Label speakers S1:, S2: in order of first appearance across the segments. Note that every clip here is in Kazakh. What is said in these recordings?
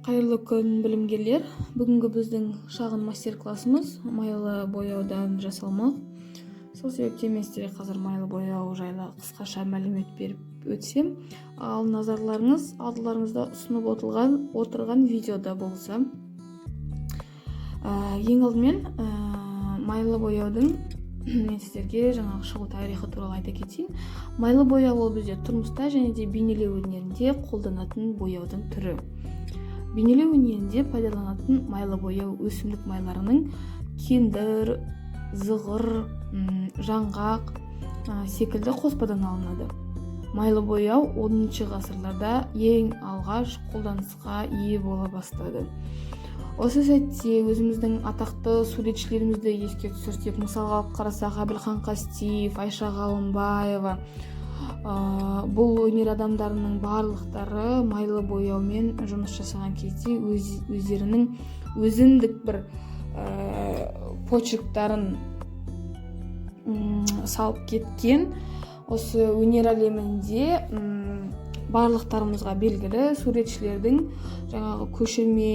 S1: Қайырлы күн білімгерлер. Бүгінгі біздің шағын мастер-классымыз майлы бояудан жасалмақ. Сол себептен мен сіздерге қазір майлы бояу жайлы қысқаша мәлімет беріп өтсем, ал назарларыңыз алдыларыңызда ұсынып отырған видеода болса. Ең алдымен майлы бояудың мен сіздерге жаңағы шығу тарихы туралы айта кетейін. Майлы бояу ол бізде тұрмыста және де бейнелеу өнерінде қолданатын бояудың түрі. Бейнелеу өнерінде пайдаланатын майлы бояу өсімдік майларының кендір, зығыр, жаңғақ секілді қоспадан алынады. Майлы бояу 10 ғасырларда ең алғаш қолданысқа ие бола бастады. Осы сәтте өзіміздің атақты суретшілерімізді еске түсірсек, мысалға алып қарасақ, Әбілхан Қастеев, Айша Ғалымбаева, бұл өнер адамдарының барлықтары майлы бояумен жұмыс жасаған кезде өздерінің өзіндік бір почерктарын салып кеткен. Осы өнер әлемінде барлықтарымызға белгілі суретшілердің жаңағы көшірме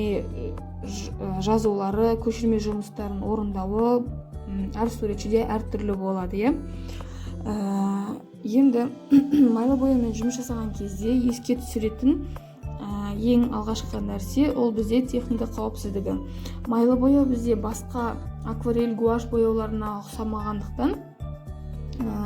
S1: жазулары, көшірме жұмыстарын орындауы әр суретшіде әртүрлі болады, Енді майлы бояумен жұмыс жасаған кезде еске түсіретін ең алғашқы нәрсе ол бізде техника қауіпсіздігі. Майлы бояу бізде басқа акварель, гуашь бояуларына ұқсамағандықтан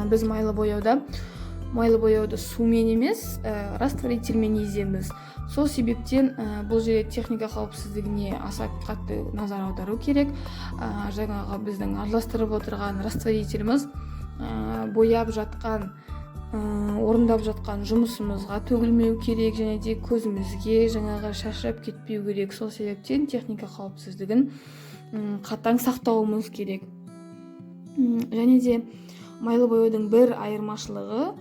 S1: біз майлы бояуды сумен емес, растворительмен еземіз. Сол себептен бұл жерде техника қауіпсіздігіне аса қатты назар аудару керек. Жаңағы біздің араластырып отырған растворителіміз бояп жатқан, орындап жатқан жұмысымызға төгілмеу керек, және де көзімізге жаңағы шашырап кетпеу керек. Сол себептен техника қауіпсіздігін қатаң сақтауымыз керек. Және де майлы бояудың бір айырмашылығы,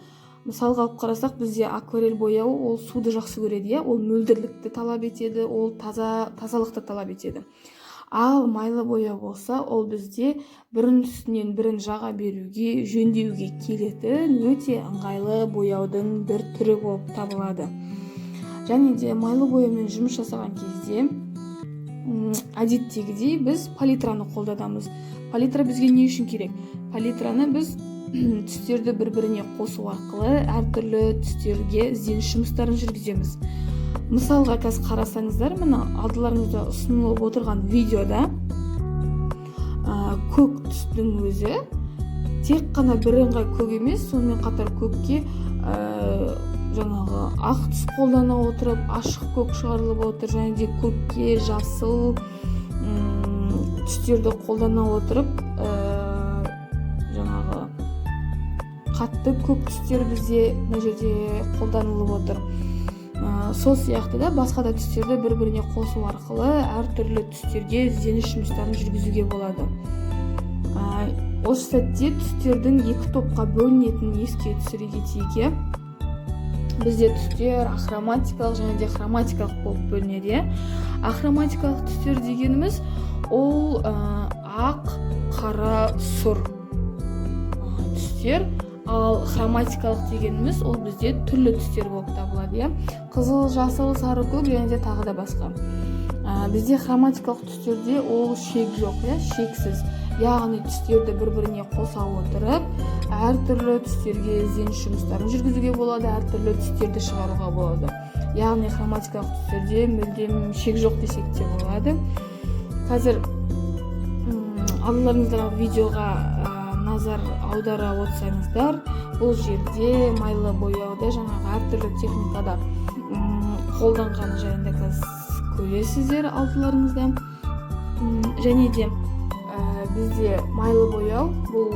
S1: мысалға алып қарасақ, бізде акварель бояу ол суды жақсы көреді, ол мөлдірлікті талап етеді, ол тазалықты талап етеді. Ал майлы бояу болса, ол бізде бірін үстінен бірін жаға беруге, жөндеуге келетін өте ыңғайлы бояудың бір түрі болып табылады. Және де майлы бояумен жұмыс жасаған кезде әдеттегідей біз палитраны қолданамыз. Палитра бізге не үшін керек? Палитраны біз түстерді бір-біріне қосу арқылы әртүрлі түстерге ізденіс жұмыстарын жүргіземіз. Мысалға қазір қарасаңыздар, мына алдыларыңызда ұсынылып отырған видеода көк түстің өзі тек қана бірыңғай көк емес, сонымен қатар көкке жаңағы ақ түс қолдана отырып, ашық көк шығарылып отыр, және де көкке жасыл түстерді қолдана отырып, жаңағы қатты көк түстер бізде мына жерде қолданылып отыр. Сол сияқты да басқа да түстерді бір-біріне қосу арқылы әртүрлі түстерге ізденіс жұмыстарын жүргізуге болады. Осы сәтте түстердің екі топқа бөлінетінін еске түсіре кетейік. Бізде түстер ахроматикалық және де хроматикалық болып бөлінеді. Ахроматикалық түстер дегеніміз ол ақ, қара, сұр түстер. Ал хроматикалық дегеніміз ол бізде түрлі түстер болып табылады, қызыл, жасыл, сары, көк және де тағы да басқа. Бізде хроматикалық түстерде ол шек жоқ, шексіз. Яғни түстерді бір-біріне қоса отырып, әртүрлі түстерге ізденіс жұмыстарын жүргізуге болады, әртүрлі түстерді шығаруға болады. Яғни хроматикалық түстерде мүлдем шек жоқ десек те болады. Қазір алдыларыңыздағы видеоға назар аудара отырсаңыздар, бұл жерде майлы бояуды жаңағы әртүрлі техникада қолданғаны жайында қазір көресіздер алдыларыңызда. Және де бізде майлы бояу бұл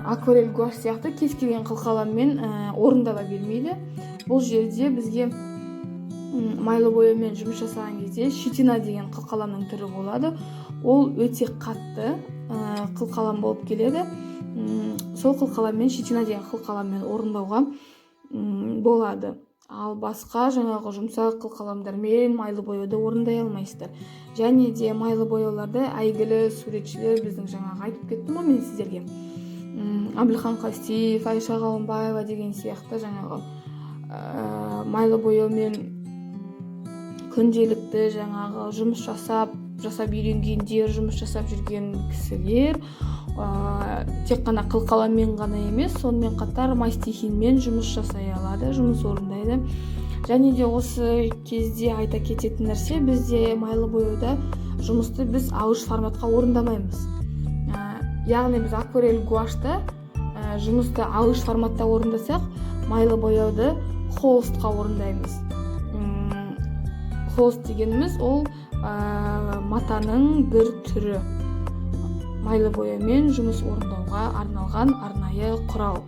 S1: акварель, гуашь сияқты кез келген қылқаламмен орындала бермейді. Бұл жерде бізге майлы бояумен жұмыс жасаған кезде щетина деген қылқаламның түрі болады. Ол өте қатты қылқалам болып келеді. Сол қылқаламмен, щетина деген қылқаламмен орындауға болады. Ал басқа жаңағы жұмсақ қылқаламдармен майлы бояуды орындай алмайсыздар. Және де майлы бояуларды әйгілі суретшілер біздің жаңағы айтып кеттім ғой мен сіздерге. Әбілхан Қастеев, Айша Ғалымбаева деген сияқты жаңағы майлы бояумен күнделікті жаңағы жұмыс жасап үйренгендер, жұмыс жасап жүрген кісілер тек қана қылқаламмен ғана емес, сонымен қатар мастихинмен жұмыс жасай алады, жұмыс орындайды. Және де осы кезде айта кететін нәрсе, бізде майлы бояуда жұмысты біз алғыш форматқа орындамаймыз. Яғни біз акварель гуашта жұмысты алғыш форматта орындасақ, майлы бояуды холстқа орындаймыз. Холст дегеніміз ол матаның бір түрі. Майлы бояумен жұмыс орындауға арналған арнайы құрал.